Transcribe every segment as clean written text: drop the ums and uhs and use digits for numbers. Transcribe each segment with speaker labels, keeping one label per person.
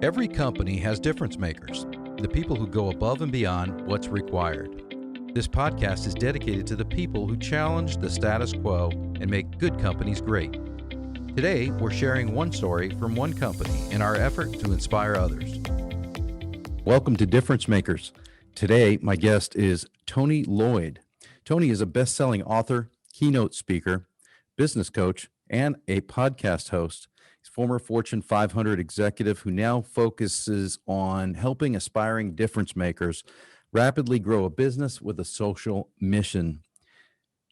Speaker 1: Every company has difference makers, the people who go above and beyond what's required. This podcast is dedicated to the people who challenge the status quo and make good companies great. Today, we're sharing one story from one company in our effort to inspire others. Welcome to Difference Makers. Today, my guest is Tony Loyd. Tony is a best-selling author, keynote speaker, business coach, and a podcast host. He's a former Fortune 500 executive who now focuses on helping aspiring difference makers rapidly grow a business with a social mission.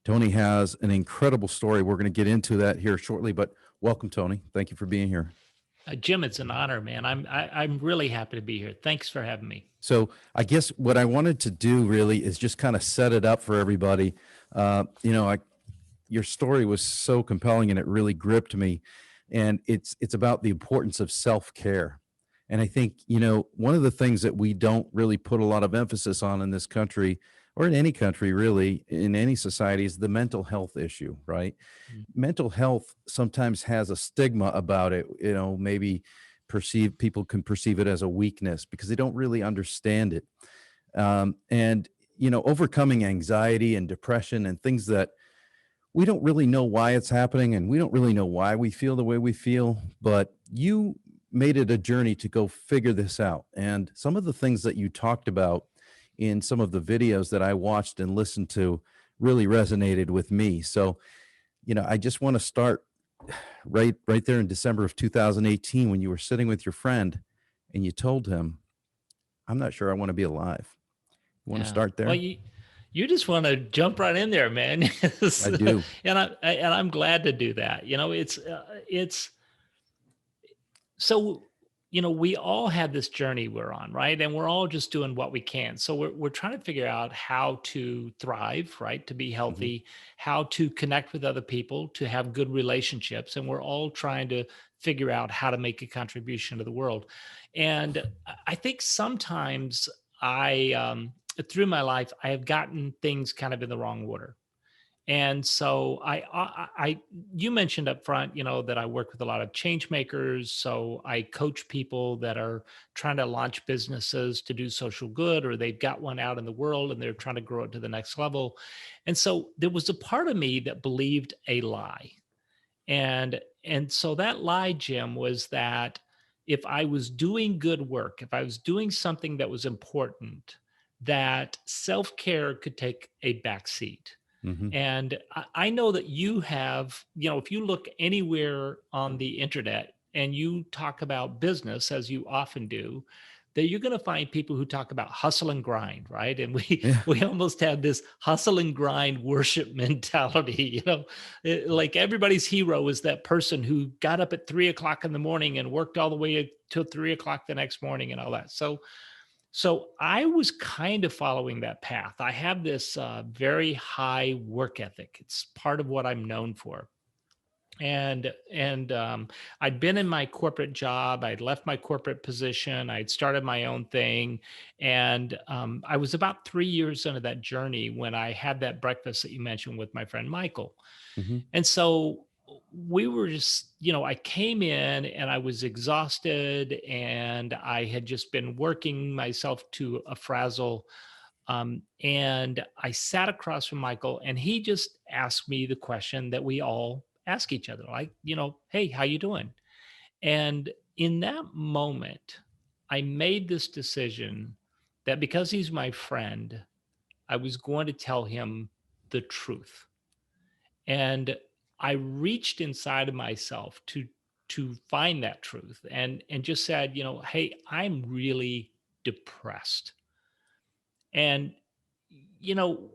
Speaker 1: Tony has an incredible story. We're going to get into that here shortly, but welcome, Tony. Thank you for being here.
Speaker 2: Jim, it's an honor, man. I'm really happy to be here. Thanks for having me.
Speaker 1: So I guess what I wanted to do really is just kind of set it up for everybody. Your story was so compelling and it really gripped me. And it's about the importance of self-care. And I think, one of the things that we don't really put a lot of emphasis on in this country, or in any country really, in any society, is the mental health issue, right?
Speaker 2: Mm-hmm.
Speaker 1: Mental health sometimes has a stigma about it, maybe people can perceive it as a weakness because they don't really understand it. Overcoming anxiety and depression and things that we don't really know why it's happening, and we don't really know why we feel the way we feel, but you made it a journey to go figure this out. And some of the things that you talked about in some of the videos that I watched and listened to really resonated with me. So, I just want to start right there in December of 2018 when you were sitting with your friend and you told him, "I'm not sure I want to be alive." You want to start there?
Speaker 2: Well, you just want to jump right in there, man.
Speaker 1: I do.
Speaker 2: And I'm glad to do that. It's so, we all have this journey we're on, right? And we're all just doing what we can. So we're trying to figure out how to thrive, right? To be healthy, how to connect with other people, to have good relationships. And we're all trying to figure out how to make a contribution to the world. And I think sometimes through my life, I have gotten things kind of in the wrong order. And so you mentioned up front, that I work with a lot of change makers. So I coach people that are trying to launch businesses to do social good, or they've got one out in the world and they're trying to grow it to the next level. And so there was a part of me that believed a lie. And so that lie, Jim, was that if I was doing good work, if I was doing something that was important, that self-care could take a backseat.
Speaker 1: Mm-hmm.
Speaker 2: And I know that you have, if you look anywhere on the internet and you talk about business, as you often do, that you're going to find people who talk about hustle and grind, right? And we almost have this hustle and grind worship mentality, like everybody's hero is that person who got up at 3 o'clock in the morning and worked all the way till 3 o'clock the next morning and all that. So I was kind of following that path. I have this very high work ethic. It's part of what I'm known for. And I'd been in my corporate job. I'd left my corporate position. I'd started my own thing. And I was about 3 years into that journey when I had that breakfast that you mentioned with my friend Michael.
Speaker 1: Mm-hmm.
Speaker 2: And so we were just, I came in and I was exhausted and I had just been working myself to a frazzle. And I sat across from Michael and he just asked me the question that we all ask each other, like, hey, how you doing? And in that moment, I made this decision that because he's my friend, I was going to tell him the truth. And I reached inside of myself to find that truth and just said, hey, I'm really depressed. And you know,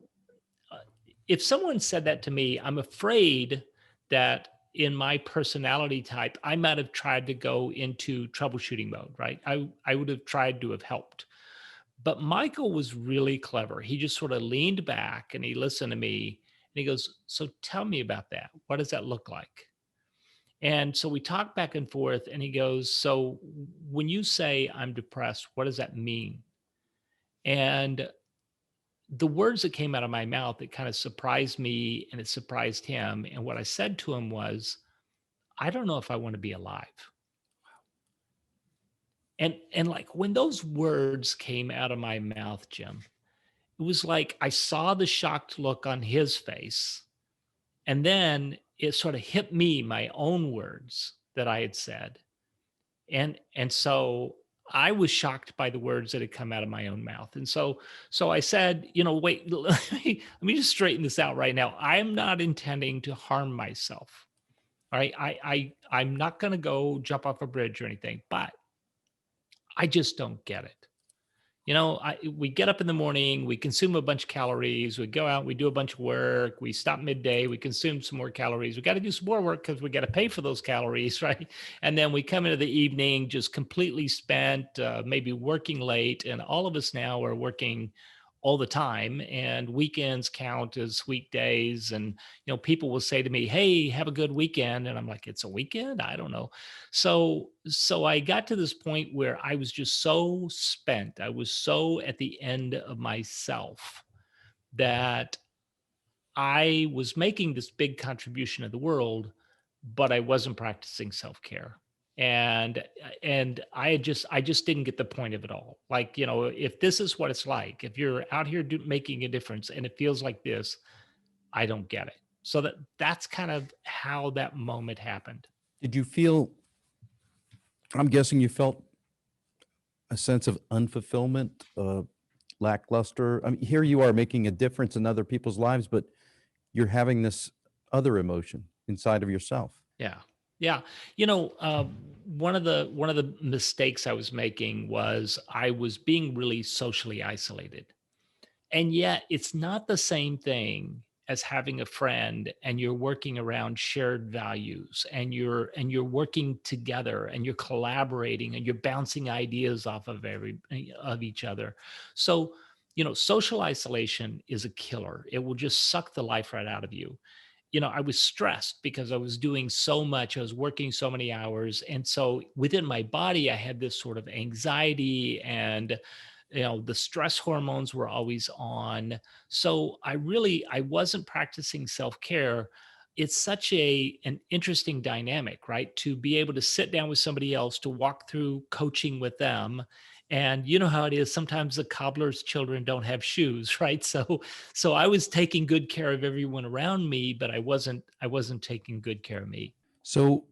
Speaker 2: if someone said that to me, I'm afraid that in my personality type, I might have tried to go into troubleshooting mode, right? I would have tried to have helped. But Michael was really clever. He just sort of leaned back and he listened to me and he goes, so tell me about that. What does that look like? And so we talked back and forth and he goes, so when you say I'm depressed, what does that mean? And the words that came out of my mouth, it kind of surprised me and it surprised him. And what I said to him was, I don't know if I want to be alive. And like when those words came out of my mouth, Jim, it was like I saw the shocked look on his face. And then it sort of hit me, my own words that I had said. And so I was shocked by the words that had come out of my own mouth. And so I said, wait, let me just straighten this out right now. I'm not intending to harm myself. All right. I'm not going to go jump off a bridge or anything, but I just don't get it. We get up in the morning, we consume a bunch of calories, we go out, we do a bunch of work, we stop midday, we consume some more calories. We got to do some more work because we got to pay for those calories, right? And then we come into the evening just completely spent, maybe working late. And all of us now are working all the time, and weekends count as weekdays. And people will say to me, "Hey, have a good weekend," and I'm like, "It's a weekend? I don't know." So I got to this point where I was just so spent, I was so at the end of myself, that I was making this big contribution to the world, but I wasn't practicing self-care. And I just didn't get the point of it all. Like, if this is what it's like, if you're out here making a difference and it feels like this, I don't get it. So that's kind of how that moment happened.
Speaker 1: Did you feel, I'm guessing you felt a sense of unfulfillment, lackluster? I mean, here you are making a difference in other people's lives, but you're having this other emotion inside of yourself.
Speaker 2: Yeah. Yeah. One of the mistakes I was making was I was being really socially isolated. And yet it's not the same thing as having a friend and you're working around shared values, and you're working together and you're collaborating and you're bouncing ideas off of each other. So, social isolation is a killer. It will just suck the life right out of you. I was stressed because I was doing so much. I was working so many hours. And so within my body, I had this sort of anxiety, and, the stress hormones were always on. So I wasn't practicing self-care. It's such an interesting dynamic, right? To be able to sit down with somebody else, to walk through coaching with them. And you know how it is. Sometimes the cobbler's children don't have shoes, right? So I was taking good care of everyone around me, but I wasn't taking good care of me.
Speaker 1: So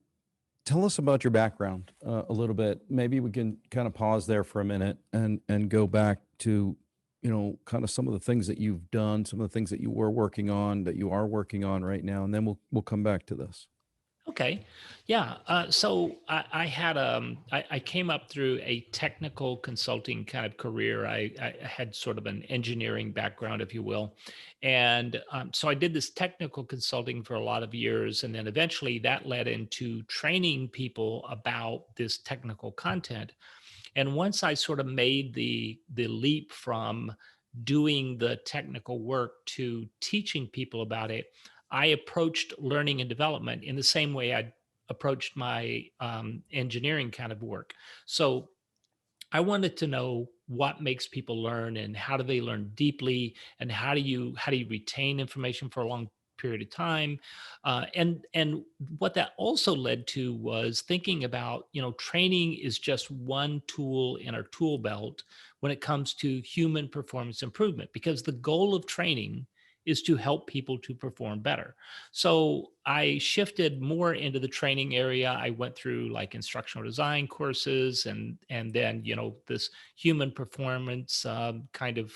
Speaker 1: tell us about your background a little bit. Maybe we can kind of pause there for a minute and go back to, kind of some of the things that you've done, some of the things that you were working on, that you are working on right now, and then we'll come back to this.
Speaker 2: Okay. Yeah. So I came up through a technical consulting kind of career. I had sort of an engineering background, if you will. And so I did this technical consulting for a lot of years. And then eventually that led into training people about this technical content. And once I sort of made the leap from doing the technical work to teaching people about it, I approached learning and development in the same way I approached my engineering kind of work. So I wanted to know what makes people learn, and how do they learn deeply, and how do you retain information for a long period of time. And what that also led to was thinking about, training is just one tool in our tool belt when it comes to human performance improvement, because the goal of training is to help people to perform better. So I shifted more into the training area. I went through like instructional design courses, and then, this human performance kind of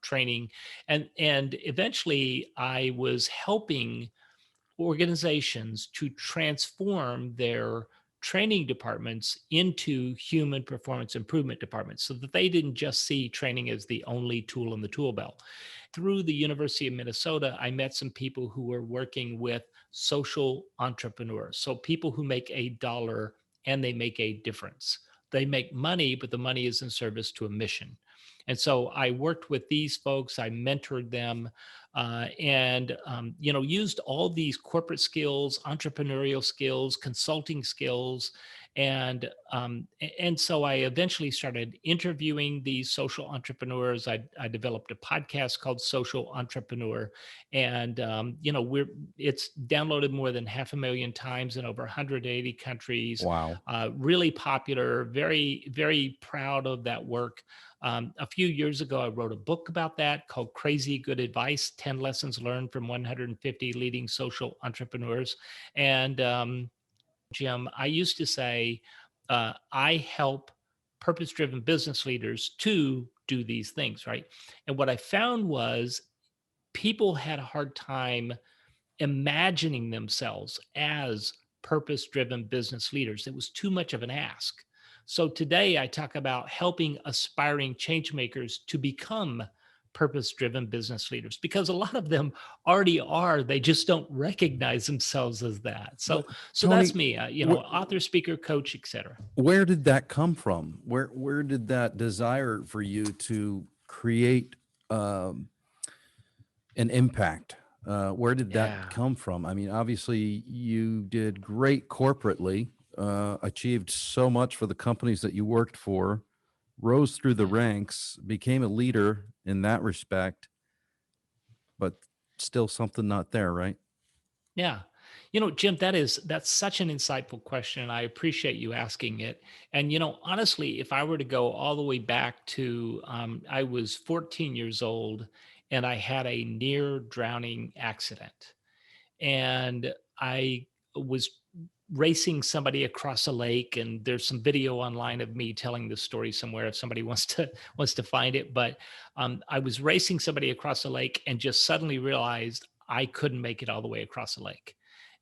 Speaker 2: training, and eventually I was helping organizations to transform their training departments into human performance improvement departments, so that they didn't just see training as the only tool in the tool belt. Through the University of Minnesota, I met some people who were working with social entrepreneurs. So people who make a dollar and they make a difference. They make money, but the money is in service to a mission. And so I worked with these folks, I mentored them, and used all these corporate skills, entrepreneurial skills, consulting skills, And so I eventually started interviewing these social entrepreneurs. I developed a podcast called Social Entrepreneur, and it's downloaded more than 500,000 times in over 180 countries.
Speaker 1: Wow.
Speaker 2: Really popular. Very, very proud of that work. A few years ago, I wrote a book about that called Crazy Good Advice: 10 Lessons Learned from 150 Leading Social Entrepreneurs. And Jim, I used to say, I help purpose driven business leaders to do these things, right? And what I found was people had a hard time imagining themselves as purpose driven business leaders. It was too much of an ask. So today I talk about helping aspiring change makers to become purpose driven business leaders, because a lot of them already are. They just don't recognize themselves as that.
Speaker 1: But
Speaker 2: So that's
Speaker 1: Tony,
Speaker 2: me, author, speaker, coach, etc.
Speaker 1: where did that come from? Where did that desire for you to create um, an impact? Where did that
Speaker 2: Yeah.
Speaker 1: come from? I mean, obviously, you did great corporately, achieved so much for the companies that you worked for, rose through the
Speaker 2: Yeah.
Speaker 1: ranks, became a leader in that respect, but still something not there, right?
Speaker 2: Yeah. Jim, that's such an insightful question. And I appreciate you asking it. And, honestly, if I were to go all the way back to, I was 14 years old and I had a near drowning accident. And I was racing somebody across a lake, and there's some video online of me telling this story somewhere if somebody wants to find it. But I was racing somebody across the lake and just suddenly realized I couldn't make it all the way across the lake.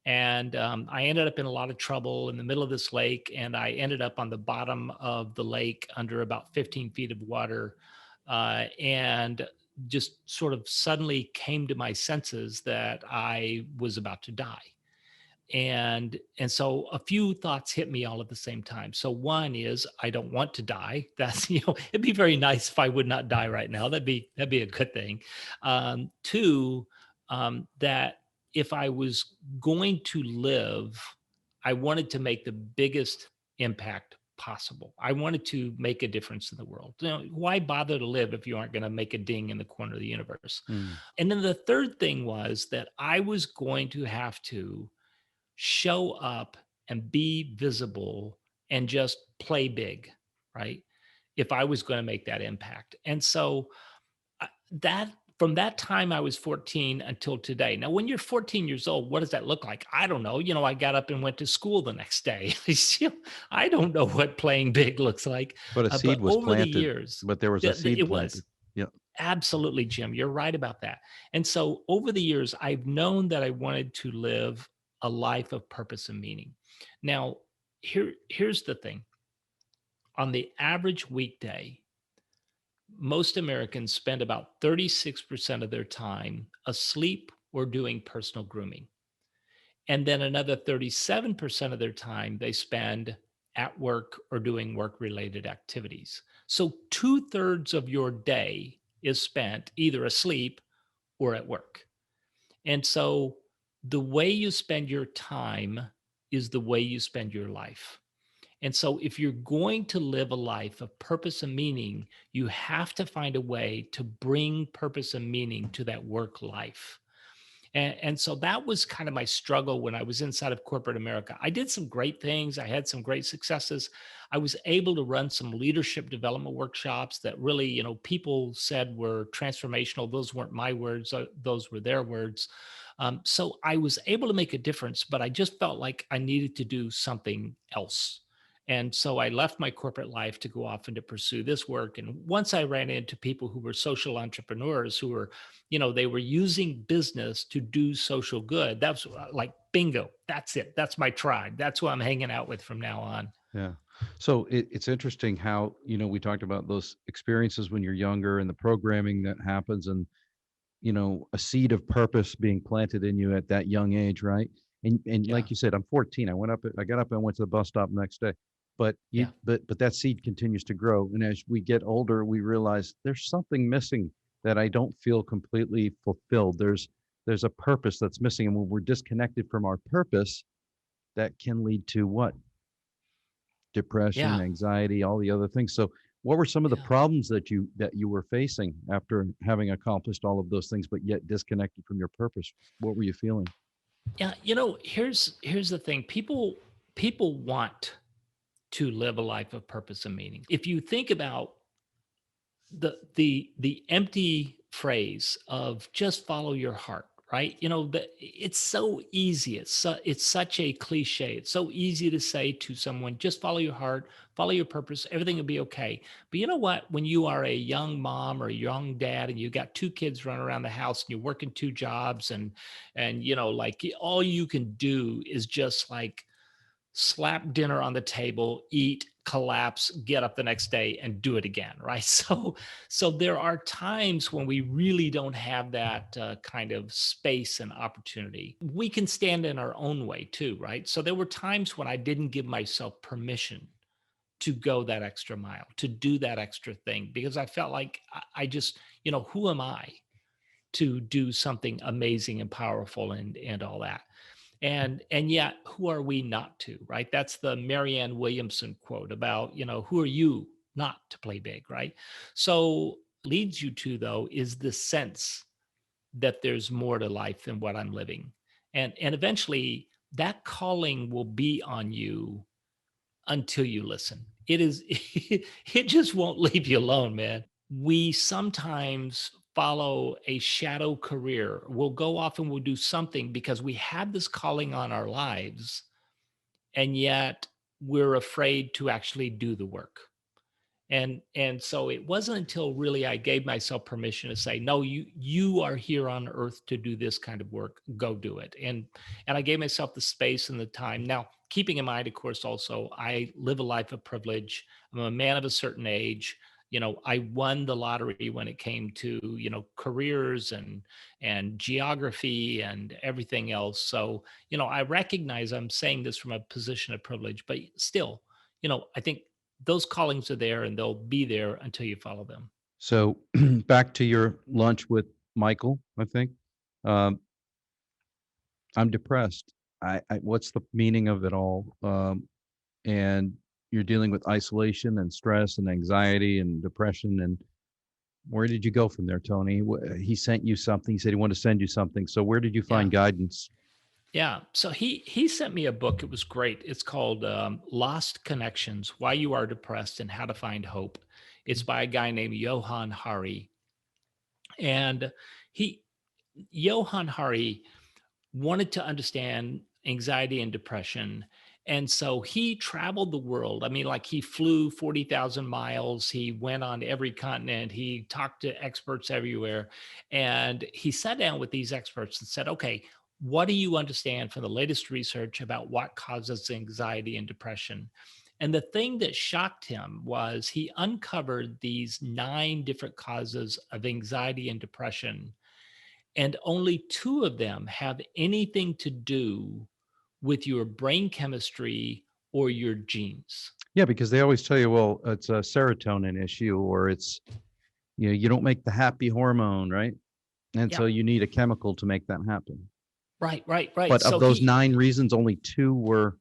Speaker 2: And I ended up in a lot of trouble in the middle of this lake, and I ended up on the bottom of the lake under about 15 feet of water. And just sort of suddenly came to my senses that I was about to die. And so a few thoughts hit me all at the same time. So one is, I don't want to die. That's, it'd be very nice if I would not die right now. That'd be a good thing. Two, that if I was going to live, I wanted to make the biggest impact possible. I wanted to make a difference in the world. Why bother to live if you aren't going to make a ding in the corner of the universe?
Speaker 1: Mm.
Speaker 2: And then the third thing was that I was going to have to show up and be visible and just play big, right? If I was going to make that impact. And so that from that time I was 14 until today. Now, when you're 14 years old, what does that look like? I don't know. I got up and went to school the next day. I don't know what playing big looks like.
Speaker 1: But a seed
Speaker 2: But
Speaker 1: was
Speaker 2: over the
Speaker 1: planted,
Speaker 2: years,
Speaker 1: but there was a seed
Speaker 2: it was
Speaker 1: planted. Yeah.
Speaker 2: absolutely, Jim. You're right about that. And so over the years, I've known that I wanted to live a life of purpose and meaning. Now, here's the thing. On the average weekday, most Americans spend about 36% of their time asleep or doing personal grooming. And then another 37% of their time they spend at work or doing work related activities. So 2/3 of your day is spent either asleep or at work. And so the way you spend your time is the way you spend your life. And so, if you're going to live a life of purpose and meaning, you have to find a way to bring purpose and meaning to that work life. And so that was kind of my struggle when I was inside of corporate America. I did some great things, I had some great successes. I was able to run some leadership development workshops that really, people said were transformational. Those weren't my words, those were their words. So I was able to make a difference, but I just felt like I needed to do something else. And so I left my corporate life to go off and to pursue this work. And once I ran into people who were social entrepreneurs who were, they were using business to do social good. That's like bingo. That's it. That's my tribe. That's who I'm hanging out with from now on.
Speaker 1: Yeah. So it's interesting how, we talked about those experiences when you're younger and the programming that happens and, a seed of purpose being planted in you at that young age, right? And
Speaker 2: Yeah.
Speaker 1: like you said, I'm 14. I got up and went to the bus stop the next day. But
Speaker 2: Yeah.
Speaker 1: but that seed continues to grow. And as we get older, we realize there's something missing that I don't feel completely fulfilled. There's a purpose that's missing. And when we're disconnected from our purpose, that can lead to what? depression,
Speaker 2: Yeah.
Speaker 1: anxiety, all the other things. So what were some of the
Speaker 2: Yeah.
Speaker 1: problems that you were facing after having accomplished all of those things, but yet disconnected from your purpose? What were you feeling?
Speaker 2: Yeah. Here's the thing. People want to live a life of purpose and meaning. If you think about the empty phrase of just follow your heart, right? It's so easy. It's such a cliche. It's so easy to say to someone, just follow your heart, follow your purpose, everything will be okay. But you know what? When you are a young mom or a young dad and you got two kids running around the house and you're working two jobs and like all you can do is just like slap dinner on the table, eat, collapse, get up the next day and do it again, right? So there are times when we really don't have that kind of space and opportunity. We can stand in our own way too, right? So there were times when I didn't give myself permission to go that extra mile, to do that extra thing, because I felt like I just, who am I to do something amazing and powerful and all that? And yet who are we not to, right? That's the Marianne Williamson quote about, who are you not to play big, right? So leads you to, though, is the sense that there's more to life than what I'm living. And eventually that calling will be on you until you listen. It is it just won't leave you alone, man. We sometimes follow a shadow career. We'll go off and we'll do something because we have this calling on our lives, and yet we're afraid to actually do the work. And so it wasn't until really I gave myself permission to say, no, you are here on earth to do this kind of work. Go do it. And I gave myself the space and the time. Now, keeping in mind, of course, also I live a life of privilege. I'm a man of a certain age. I won the lottery when it came to, careers and geography and everything else. So, I recognize I'm saying this from a position of privilege, but still, I think those callings are there and they'll be there until you follow them.
Speaker 1: So back to your lunch with Michael, I think. Um, I'm depressed. What's the meaning of it all? And you're dealing with isolation and stress and anxiety and depression. And where did you go from there, Tony? He sent you something. He said he wanted to send you something. So where did you
Speaker 2: Yeah.
Speaker 1: find guidance?
Speaker 2: Yeah. So he sent me a book. It was great. It's called Lost Connections: Why You Are Depressed and How to Find Hope. It's by a guy named Johan Hari. And he Johan Hari wanted to understand anxiety and depression. And so he traveled the world. I mean, like he flew 40,000 miles. He went on every continent. He talked to experts everywhere. And he sat down with these experts and said, okay, what do you understand from the latest research about what causes anxiety and depression? And the thing that shocked him was he uncovered these 9 different causes of anxiety and depression, and only 2 of them have anything to do with your brain chemistry or your genes.
Speaker 1: Yeah, because they always tell you, well, it's a serotonin issue, or it's, you don't make the happy hormone, right? And
Speaker 2: Yeah,
Speaker 1: so you need a chemical to make that happen.
Speaker 2: right.
Speaker 1: But of
Speaker 2: So
Speaker 1: those
Speaker 2: he
Speaker 1: 9 reasons, only 2 were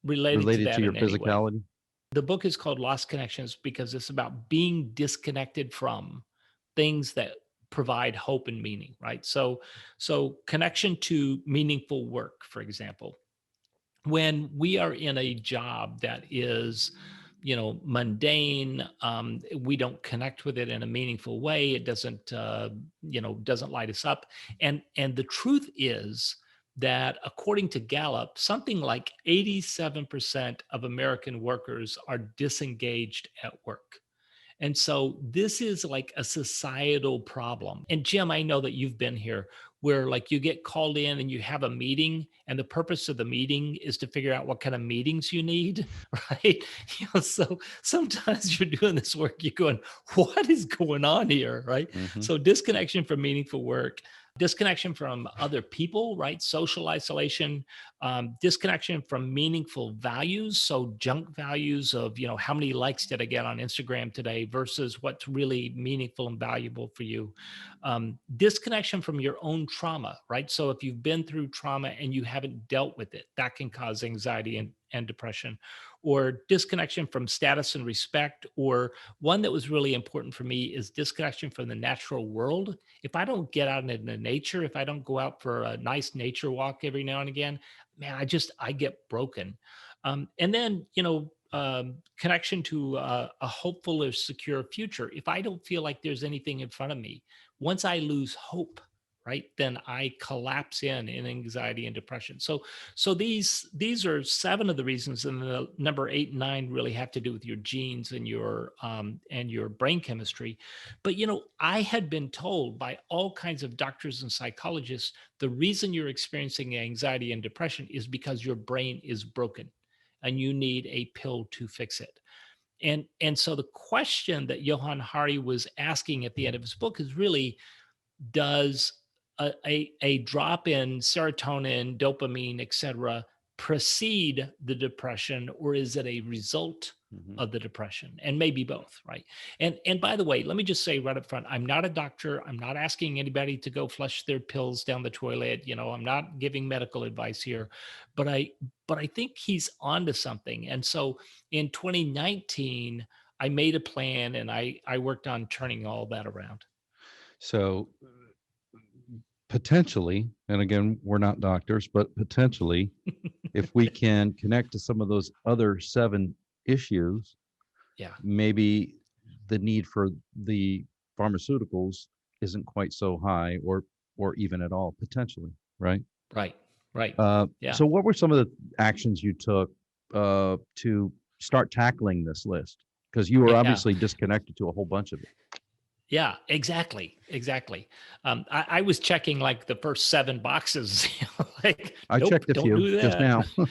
Speaker 2: related to
Speaker 1: related to
Speaker 2: that
Speaker 1: your
Speaker 2: in any way.
Speaker 1: physicality.
Speaker 2: The book is called Lost Connections because it's about being disconnected from things that provide hope and meaning, right? So connection to meaningful work, for example. When we are in a job that is, mundane, we don't connect with it in a meaningful way. It doesn't light us up. And the truth is that according to Gallup, something like 87% of American workers are disengaged at work. And so this is like a societal problem. And Jim, I know that you've been here where like you get called in and you have a meeting, and the purpose of the meeting is to figure out what kind of meetings you need, right? So sometimes you're doing this work, you're going, what is going on here, right?
Speaker 1: Mhm.
Speaker 2: So disconnection from meaningful work, disconnection from other people, right? Social isolation, disconnection from meaningful values. So junk values of, how many likes did I get on Instagram today versus what's really meaningful and valuable for you. Disconnection from your own trauma, right? So if you've been through trauma and you haven't dealt with it, that can cause anxiety and depression. or disconnection from status and respect, or one that was really important for me is disconnection from the natural world. If I don't get out into nature, if I don't go out for a nice nature walk every now and again, man, I get broken. And then, connection to a hopeful or secure future. If I don't feel like there's anything in front of me, once I lose hope, right, then I collapse in anxiety and depression. So these are seven of the reasons, and the number 8 and 9 really have to do with your genes and your brain chemistry. But I had been told by all kinds of doctors and psychologists the reason you're experiencing anxiety and depression is because your brain is broken, and you need a pill to fix it. And so the question that Johann Hari was asking at the end of his book is really, does a drop in serotonin, dopamine, et cetera, precede the depression, or is it a result of the depression? And maybe both, right? And by the way, let me just say right up front, I'm not a doctor. I'm not asking anybody to go flush their pills down the toilet. I'm not giving medical advice here, but I think he's onto something. And so in 2019, I made a plan, and I worked on turning all that around.
Speaker 1: So potentially, and again, we're not doctors, but potentially, if we can connect to some of those other 7 issues,
Speaker 2: Yeah.
Speaker 1: maybe the need for the pharmaceuticals isn't quite so high, or even at all, potentially, right?
Speaker 2: Right. Right. Yeah.
Speaker 1: So what were some of the actions you took to start tackling this list? Because you were
Speaker 2: Yeah.
Speaker 1: obviously disconnected to a whole bunch of it.
Speaker 2: Yeah, exactly. Exactly. I was checking like the first 7 boxes, like,
Speaker 1: I
Speaker 2: nope,
Speaker 1: checked a
Speaker 2: don't
Speaker 1: few
Speaker 2: do
Speaker 1: just
Speaker 2: that.
Speaker 1: now.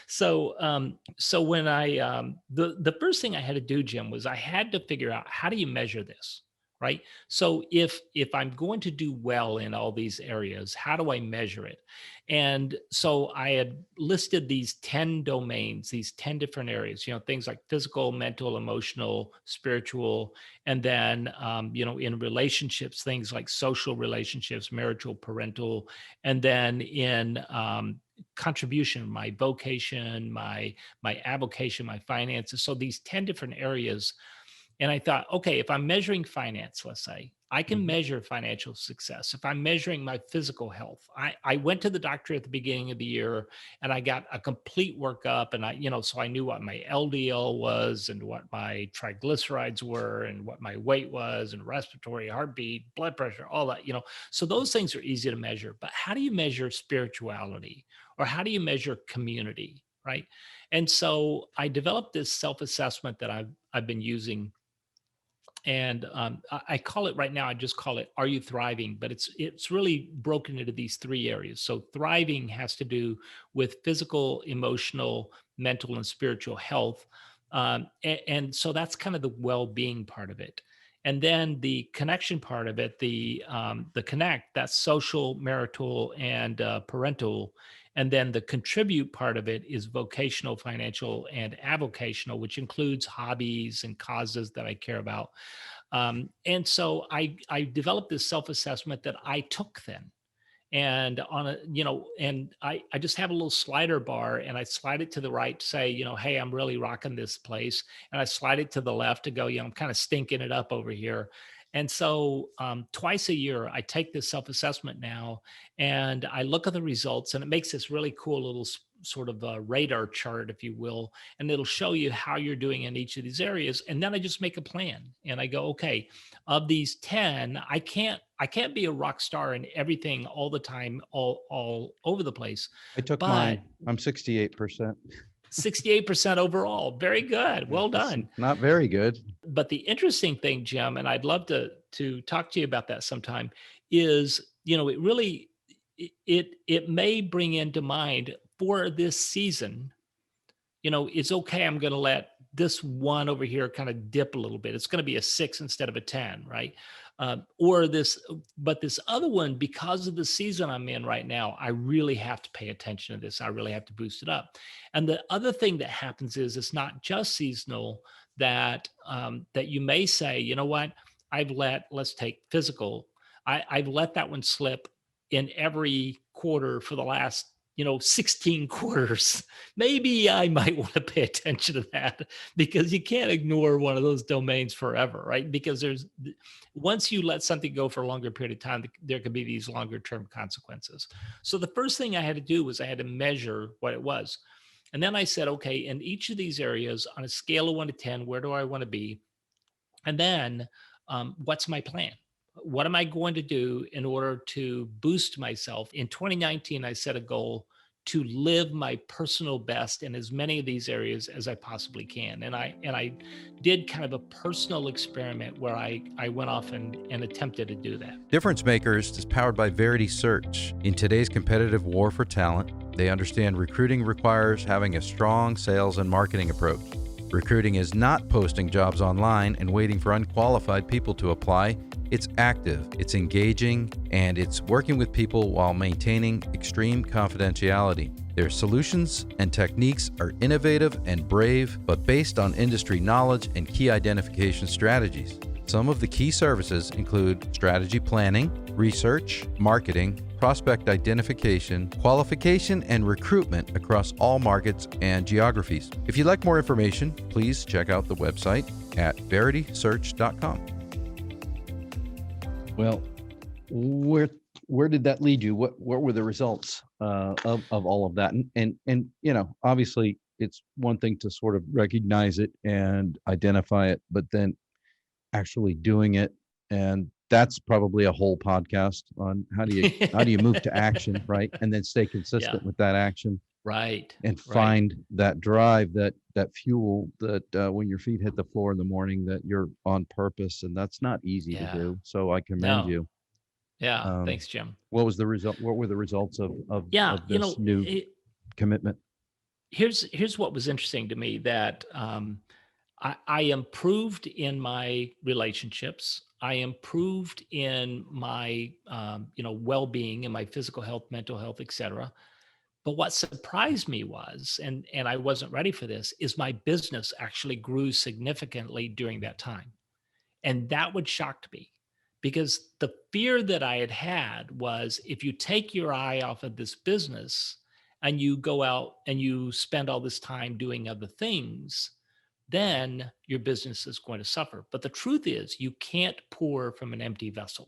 Speaker 2: So when the first thing I had to do, Jim, was I had to figure out, how do you measure this, right? So if I'm going to do well in all these areas, how do I measure it? And so I had listed these 10 domains, these 10 different areas, things like physical, mental, emotional, spiritual, and then in relationships, things like social relationships, marital, parental, and then in contribution, my vocation, my avocation, my finances. So these 10 different areas. And I thought, okay, if I'm measuring finance, let's say, I can measure financial success. If I'm measuring my physical health, I went to the doctor at the beginning of the year, and I got a complete workup, and so I knew what my LDL was, and what my triglycerides were, and what my weight was, and respiratory, heartbeat, blood pressure, all that. So those things are easy to measure. But how do you measure spirituality, or how do you measure community, right? And so I developed this self-assessment that I've been using, and I call it right now, I just call it, "Are you thriving?" But it's really broken into these 3 areas. So thriving has to do with physical, emotional, mental, and spiritual health, and so that's kind of the well-being part of it. And then the connection part of it, the connect, that's social, marital, and parental. And then the contribute part of it is vocational, financial, and avocational, which includes hobbies and causes that I care about. And so I developed this self-assessment that I took then. And and I just have a little slider bar, and I slide it to the right to say, hey, I'm really rocking this place. And I slide it to the left to go, I'm kind of stinking it up over here. And so twice a year, I take this self-assessment now, and I look at the results, and it makes this really cool little sort of a radar chart, if you will, and it'll show you how you're doing in each of these areas. And then I just make a plan, and I go, okay, of these 10, I can't be a rock star in everything all the time, all over the place,
Speaker 1: I took
Speaker 2: but
Speaker 1: mine. I'm 68%.
Speaker 2: 68% overall. Very good. Well
Speaker 1: It's
Speaker 2: done.
Speaker 1: not very good.
Speaker 2: But the interesting thing, Jim, and I'd love to talk to you about that sometime, is, it really, it may bring into mind, for this season, it's okay. I'm going to let this one over here kind of dip a little bit. It's going to be a 6 instead of a 10, right? But this other one, because of the season I'm in right now, I really have to pay attention to this. I really have to boost it up. And the other thing that happens is, it's not just seasonal, that you may say, you know what, let's take physical. I've let that one slip in every quarter for the last 16 quarters, maybe I might want to pay attention to that, because you can't ignore one of those domains forever, right? Because once you let something go for a longer period of time, there could be these longer term consequences. So the first thing I had to do was I had to measure what it was. And then I said, okay, in each of these areas on a scale of 1 to 10, where do I want to be? And then what's my plan? What am I going to do in order to boost myself? In 2019, I set a goal to live my personal best in as many of these areas as I possibly can. And I did kind of a personal experiment where I went off and attempted to do that.
Speaker 1: Difference Makers is powered by Verity Search. In today's competitive war for talent, they understand recruiting requires having a strong sales and marketing approach. Recruiting is not posting jobs online and waiting for unqualified people to apply. It's active, it's engaging, and it's working with people while maintaining extreme confidentiality. Their solutions and techniques are innovative and brave, but based on industry knowledge and key identification strategies. Some of the key services include strategy planning, research, marketing, prospect identification, qualification, and recruitment across all markets and geographies. If you'd like more information, please check out the website at veritysearch.com.
Speaker 3: Well, where did that lead you? What were the results of all of that? And obviously it's one thing to sort of recognize it and identify it, but then actually doing it, and that's probably a whole podcast on how do you move to action, right? And then stay consistent with that action,
Speaker 2: right?
Speaker 3: And find that drive, that fuel, that when your feet hit the floor in the morning, that you're on purpose, and that's not easy to do. So I commend you.
Speaker 2: Yeah, thanks, Jim.
Speaker 3: What was the result? What were the results of this new commitment?
Speaker 2: Here's what was interesting to me, that I improved in my relationships. I improved in my, well-being, and my physical health, mental health, etc. But what surprised me was, and I wasn't ready for this, is my business actually grew significantly during that time. And that would shocked me, because the fear that I had was, if you take your eye off of this business and you go out and you spend all this time doing other things, then your business is going to suffer. But the truth is, you can't pour from an empty vessel.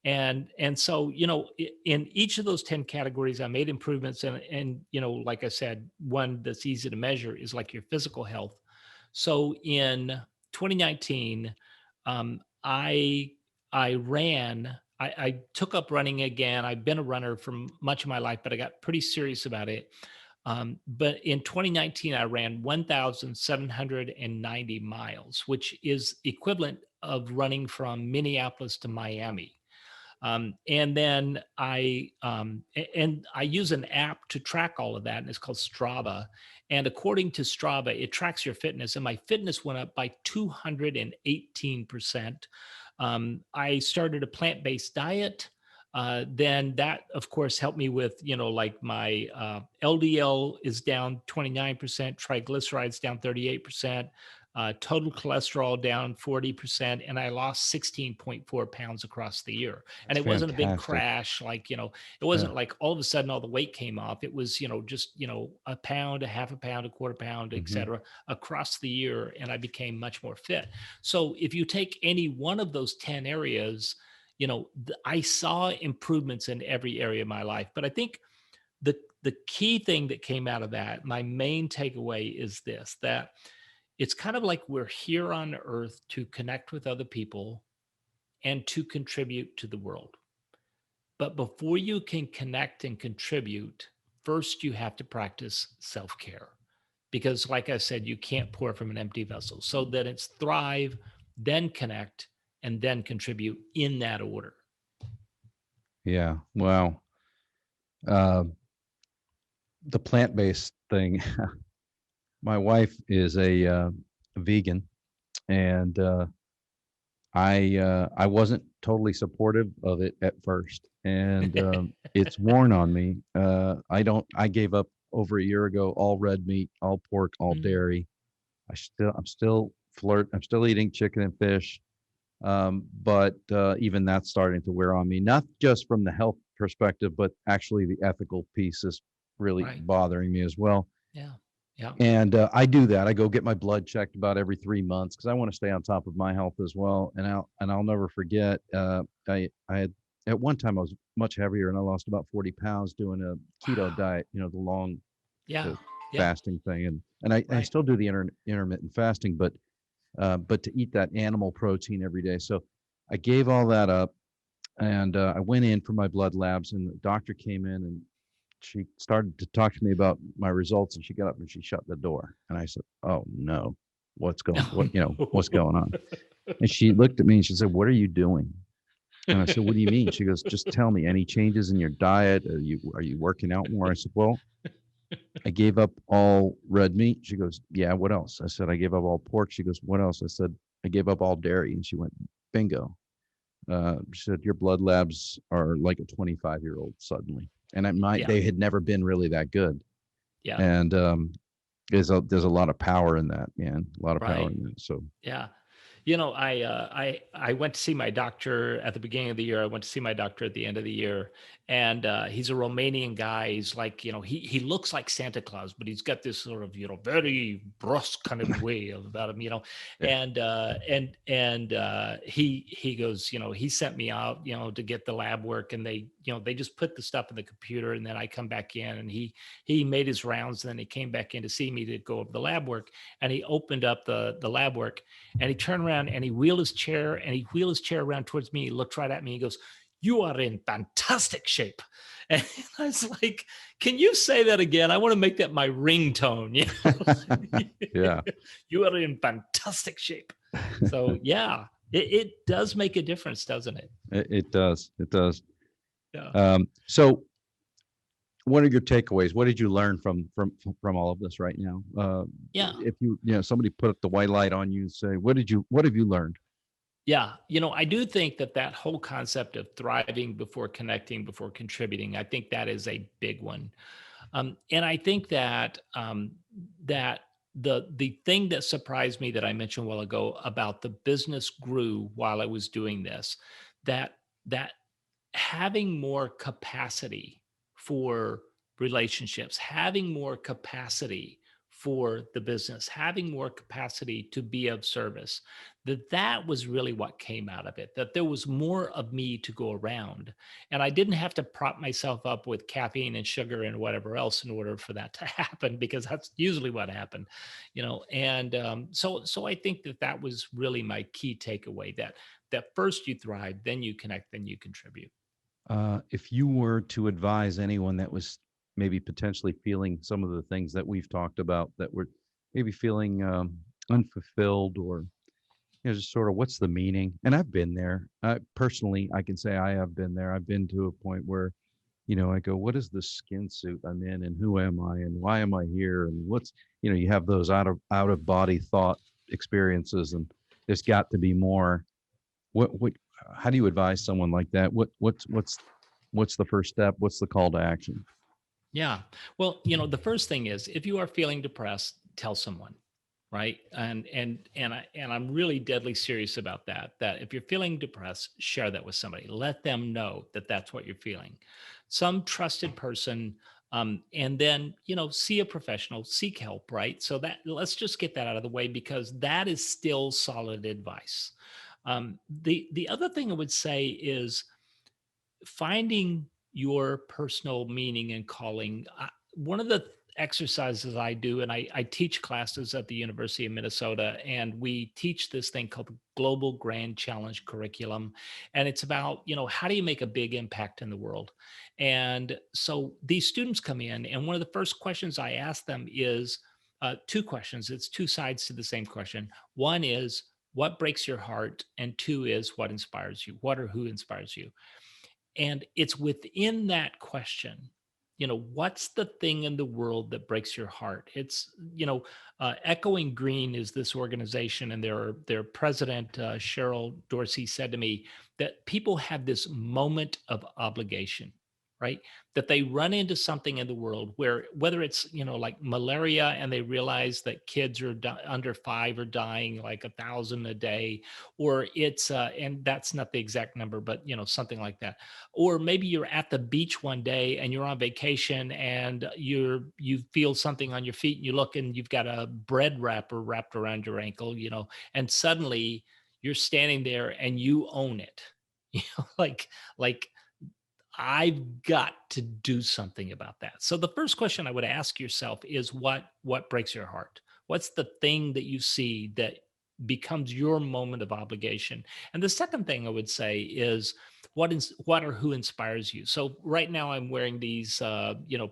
Speaker 2: And so, in each of those 10 categories, I made improvements. And like I said, one that's easy to measure is like your physical health. So in 2019, I took up running again. I've been a runner for much of my life, but I got pretty serious about it. But in 2019, I ran 1,790 miles, which is equivalent of running from Minneapolis to Miami. And then I use an app to track all of that, and it's called Strava. And according to Strava, it tracks your fitness, and my fitness went up by 218%. I started a plant-based diet. Then that, of course, helped me with, like my LDL is down 29%, triglycerides down 38%, total cholesterol down 40%, and I lost 16.4 pounds across the year. And
Speaker 3: That's
Speaker 2: it wasn't a big
Speaker 3: fantastic.
Speaker 2: crash, like, it wasn't like all of a sudden all the weight came off. It was, just, a pound, a half a pound, a quarter pound, et cetera, across the year. And I became much more fit. So if you take any one of those 10 areas, I saw improvements in every area of my life. But I think the key thing that came out of that, my main takeaway, is this: that it's kind of like we're here on earth to connect with other people and to contribute to the world. But before you can connect and contribute, first you have to practice self-care. Because like I said, you can't pour from an empty vessel. So that it's thrive, then connect, and then contribute, in that order.
Speaker 3: Yeah. Wow. The plant-based thing. My wife is a vegan, and I wasn't totally supportive of it at first, and it's worn on me. I gave up over a year ago all red meat, all pork, all dairy. I'm still eating chicken and fish. But even that's starting to wear on me, not just from the health perspective, but actually the ethical piece is really
Speaker 2: Right.
Speaker 3: bothering me as well.
Speaker 2: Yeah. Yeah.
Speaker 3: And I do that. I go get my blood checked about every 3 months because I want to stay on top of my health as well. And I'll never forget. I had at one time I was much heavier and I lost about 40 pounds doing a keto
Speaker 2: Wow.
Speaker 3: diet. The long
Speaker 2: Yeah.
Speaker 3: the
Speaker 2: Yeah.
Speaker 3: fasting thing, and I
Speaker 2: Right.
Speaker 3: still do the intermittent fasting, but to eat that animal protein every day. So I gave all that up, and I went in for my blood labs, and the doctor came in and she started to talk to me about my results, and she got up and she shut the door. And I said, "Oh no,
Speaker 2: Oh,
Speaker 3: what's going
Speaker 2: no.
Speaker 3: on?" And she looked at me and she said, "What are you doing?" And I said, "What do you mean?" She goes, "Just tell me, any changes in your diet? Are you working out more?" I said, "Well, I gave up all red meat." She goes, "Yeah, what else?" I said, "I gave up all pork." She goes, "What else?" I said, "I gave up all dairy." And she went, "Bingo." She said, "Your blood labs are like a 25-year-old suddenly." And
Speaker 2: Yeah.
Speaker 3: they had never been really that good.
Speaker 2: Yeah.
Speaker 3: And there's a lot of power in that, man. A lot of power
Speaker 2: Right.
Speaker 3: in that. So
Speaker 2: Yeah. I went to see my doctor at the beginning of the year. I went to see my doctor at the end of the year, and he's a Romanian guy. He's like, he looks like Santa Claus, but he's got this sort of, very brusque kind of way about him,
Speaker 3: yeah,
Speaker 2: and he goes, he sent me out, to get the lab work, and they just put the stuff in the computer, and then I come back in, and he made his rounds, and then he came back in to see me to go over the lab work, and he opened up the lab work. And he turned around and he wheeled his chair around towards me. He looked right at me. He goes, "You are in fantastic shape." And I was like, "Can you say that again? I want to make that my ringtone."
Speaker 3: yeah.
Speaker 2: You are in fantastic shape. So yeah, it does make a difference, doesn't it?
Speaker 3: It does. It does.
Speaker 2: Yeah.
Speaker 3: So what are your takeaways? What did you learn from all of this right now?
Speaker 2: Yeah.
Speaker 3: If somebody put up the white light on you and say, what have you learned?
Speaker 2: Yeah, I do think that whole concept of thriving before connecting, before contributing, I think that is a big one. And I think that the thing that surprised me that I mentioned a while ago about the business grew while I was doing this, that having more capacity for relationships, having more capacity for the business, having more capacity to be of service, that was really what came out of it, that there was more of me to go around. And I didn't have to prop myself up with caffeine and sugar and whatever else in order for that to happen, because that's usually what happened, And so I think that was really my key takeaway, that first you thrive, then you connect, then you contribute.
Speaker 3: If you were to advise anyone that was maybe potentially feeling some of the things that we've talked about, that were maybe feeling unfulfilled, or just sort of what's the meaning? And I've been there. Personally, I can say I have been there. I've been to a point where, I go, what is the skin suit I'm in, and who am I, and why am I here, and you have those out of body thought experiences, and there's got to be more. What how do you advise someone like that? What's the first step? What's the call to action?
Speaker 2: Yeah. Well, the first thing is, if you are feeling depressed, tell someone, right? And I'm really deadly serious about that. That if you're feeling depressed, share that with somebody. Let them know that that's what you're feeling. Some trusted person, and then see a professional, seek help, right? So that, let's just get that out of the way, because that is still solid advice. The other thing I would say is finding your personal meaning and calling. One of the exercises I do, and I teach classes at the University of Minnesota, and we teach this thing called the Global Grand Challenge Curriculum. And it's about, how do you make a big impact in the world? And so these students come in, and one of the first questions I ask them is two questions. It's two sides to the same question. One is, what breaks your heart? And two is, what inspires you? What or who inspires you? And it's within that question, what's the thing in the world that breaks your heart? It's, Echoing Green is this organization, and their president, Cheryl Dorsey, said to me that people have this moment of obligation. right? That they run into something in the world where, whether it's, like malaria, and they realize that kids are under 5 are dying like 1,000 a day, or it's, and that's not the exact number, but something like that. Or maybe you're at the beach one day and you're on vacation and you feel something on your feet and you look and you've got a bread wrapper wrapped around your ankle, and suddenly you're standing there and you own it. Like I've got to do something about that. So the first question I would ask yourself is what breaks your heart? What's the thing that you see that becomes your moment of obligation? And the second thing I would say is what or who inspires you. So right now I'm wearing these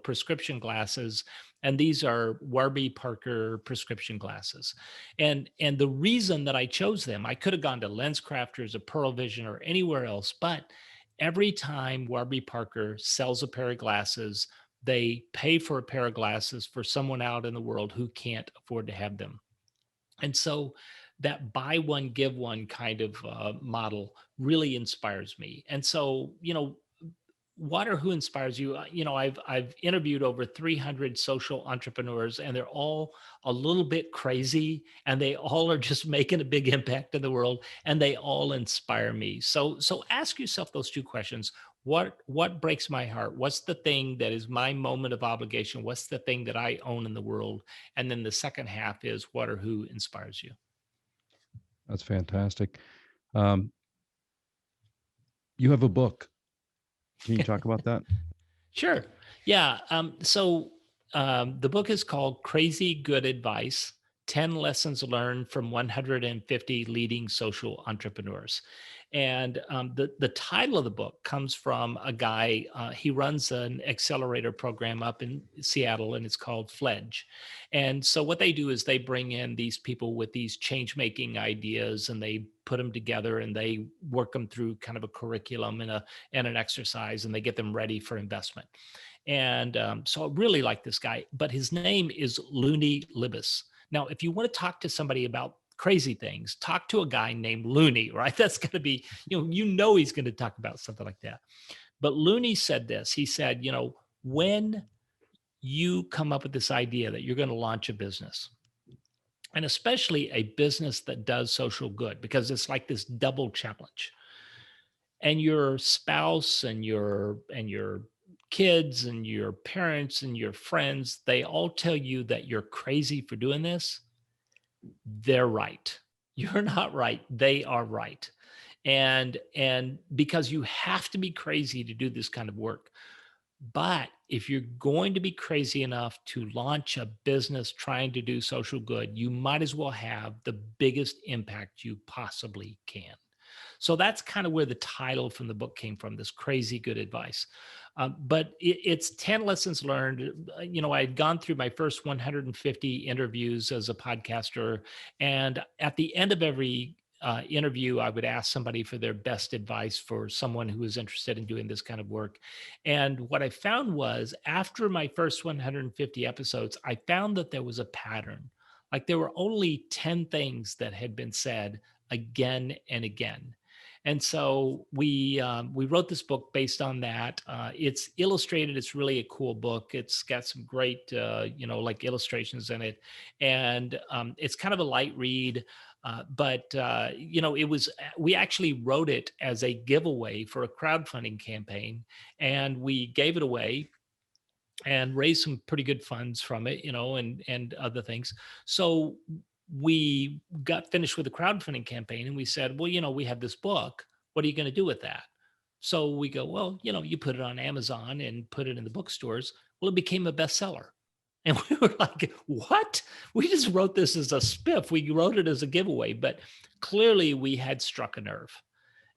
Speaker 2: prescription glasses, and these are Warby Parker prescription glasses. And the reason that I chose them, I could have gone to LensCrafters or Pearl Vision or anywhere else, but every time Warby Parker sells a pair of glasses, they pay for a pair of glasses for someone out in the world who can't afford to have them. And so that buy one, give one kind of model really inspires me. And so, what or who inspires you? I've interviewed over 300 social entrepreneurs, and they're all a little bit crazy, and they all are just making a big impact in the world, and they all inspire me. So ask yourself those two questions. What breaks my heart? What's the thing that is my moment of obligation? What's the thing that I own in the world? And then the second half is what or who inspires you?
Speaker 3: That's fantastic. Um, you have a book. Can you talk about that?
Speaker 2: Sure. Yeah. The book is called Crazy Good Advice: 10 Lessons Learned from 150 Leading Social Entrepreneurs. And the title of the book comes from a guy, he runs an accelerator program up in Seattle, and it's called Fledge. And so what they do is they bring in these people with these change-making ideas, and they put them together and they work them through kind of a curriculum and an exercise, and they get them ready for investment. And so I really like this guy, but his name is Looney Libis. Now, if you want to talk to somebody about crazy things, talk to a guy named Looney, right? That's going to be, he's going to talk about something like that. But Looney said this. He said, when you come up with this idea that you're going to launch a business, and especially a business that does social good, because it's like this double challenge, and your spouse and your kids and your parents and your friends, they all tell you that you're crazy for doing this, they're right. You're not right. They are right. And because you have to be crazy to do this kind of work. But if you're going to be crazy enough to launch a business trying to do social good, you might as well have the biggest impact you possibly can. So that's kind of where the title from the book came from, this Crazy Good Advice. But it's 10 lessons learned. I had gone through my first 150 interviews as a podcaster. And at the end of every interview, I would ask somebody for their best advice for someone who was interested in doing this kind of work. And what I found was, after my first 150 episodes, I found that there was a pattern. Like there were only 10 things that had been said again and again. And so we wrote this book based on that. It's illustrated. It's really a cool book. It's got some great, like illustrations in it. And it's kind of a light read. But we actually wrote it as a giveaway for a crowdfunding campaign, and we gave it away and raised some pretty good funds from it, and other things. So we got finished with the crowdfunding campaign, and we said, well, we have this book. What are you going to do with that? So we go, well, you put it on Amazon and put it in the bookstores. Well, it became a bestseller. And we were like, what? We just wrote this as a spiff. We wrote it as a giveaway, but clearly we had struck a nerve.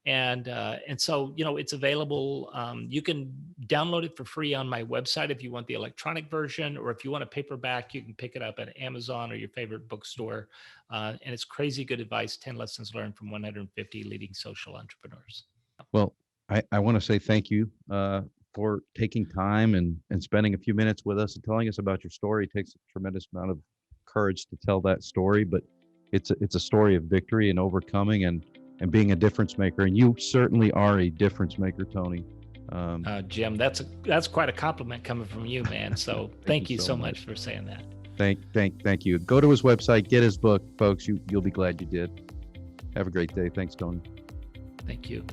Speaker 2: And so, it's available. You can download it for free on my website if you want the electronic version, or if you want a paperback, you can pick it up at Amazon or your favorite bookstore. And it's Crazy Good Advice: 10 Lessons Learned from 150 Leading Social Entrepreneurs.
Speaker 3: Well, I want to say thank you for taking time and spending a few minutes with us and telling us about your story. It takes a tremendous amount of courage to tell that story, but it's a story of victory and overcoming and being a difference maker. And you certainly are a difference maker, Tony.
Speaker 2: Jim, that's quite a compliment coming from you, man. So thank you so much for saying that.
Speaker 3: Thank you. Go to his website, get his book, folks. You'll be glad you did. Have a great day. Thanks, Tony.
Speaker 2: Thank you.